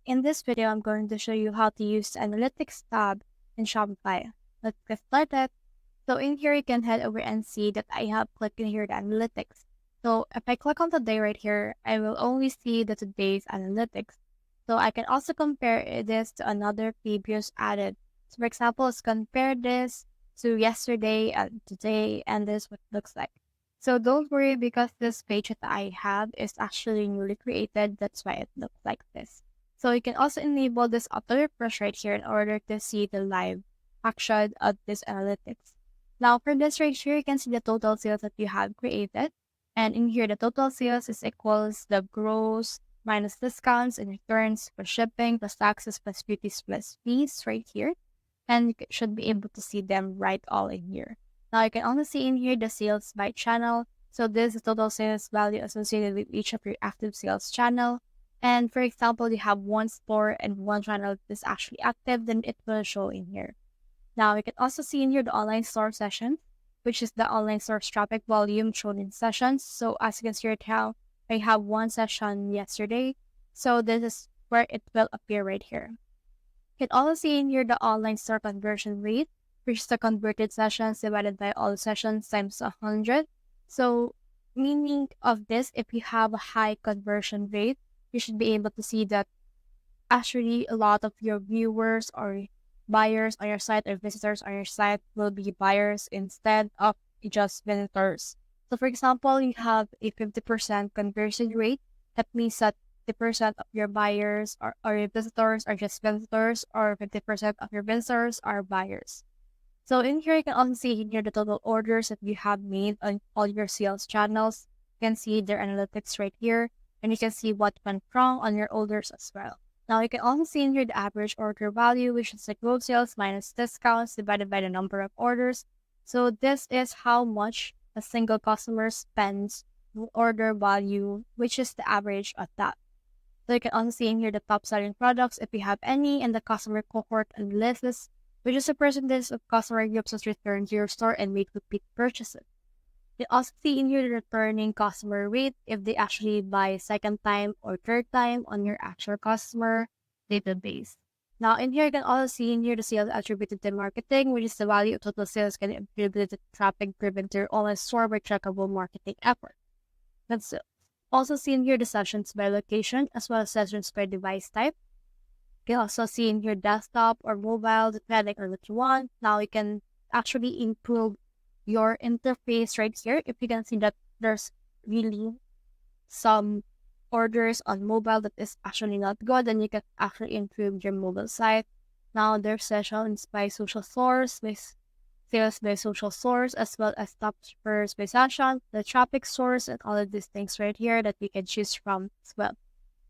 in this video, I'm going to show you how to use the Analytics tab in Shopify. Let's get started. So in here, you can head over and see that I have clicked in here the Analytics. So if I click on today right here, I will only see the today's Analytics. So I can also compare this to another previous added. So for example, let's compare this to yesterday and today, and this is what it looks like. So don't worry because this page that I have is actually newly created. That's why it looks like this. So you can also enable this auto refresh right here in order to see the live action of this analytics. Now for this right here, you can see the total sales that you have created. And in here, the total sales is equals the gross minus discounts and returns for shipping plus taxes plus duties plus fees right here. And you should be able to see them right all in here. Now you can only see in here the sales by channel. So this is total sales value associated with each of your active sales channel. And for example, you have one store and one channel that is actually active, then it will show in here. Now you can also see in here the online store session, which is the online source traffic volume shown in sessions. So as you can see right now, I have one session yesterday. So this is where it will appear right here. You can also see in here the online store conversion rate, which is the converted sessions divided by all sessions times 100. So meaning of this, if you have a high conversion rate, you should be able to see that actually a lot of your viewers or buyers on your site or visitors on your site will be buyers instead of just visitors. So for example, you have a 50% conversion rate. That means that 50% of your buyers or your visitors are just visitors, or 50% of your visitors are buyers. So in here, you can also see in here the total orders that you have made on all your sales channels. You can see their analytics right here, and you can see what went wrong on your orders as well. Now you can also see in here the average order value, which is the gross sales minus discounts divided by the number of orders. So this is how much a single customer spends order value, which is the average of that. So you can also see in here the top selling products if you have any, and the customer cohort analysis, which is the percentage of customer groups that return to your store and make repeat purchases. You also see in here the returning customer rate if they actually buy second time or third time on your actual customer database. Now in here, you can also see in here the sales attributed to marketing, which is the value of total sales can be attributed to traffic driven to your online store by trackable marketing effort. That's it. Also see in here the sessions by location as well as sessions by device type. You can also see in here desktop or mobile, depending on what you want. Now you can actually improve your interface right here. If you can see that there's really some orders on mobile that is actually not good, then you can actually improve your mobile site. Now there's sessions by social source, with sales by social source, as well as top shippers by session, the traffic source, and all of these things right here that we can choose from as well.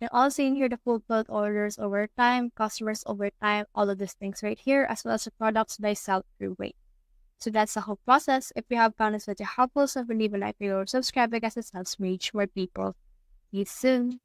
You can also in here the fulfilled orders over time, customers over time, all of these things right here, as well as the products by sell-through rate. So that's the whole process. If you have found this video helpful, so leave a like or subscribe because it helps reach more people. See you soon.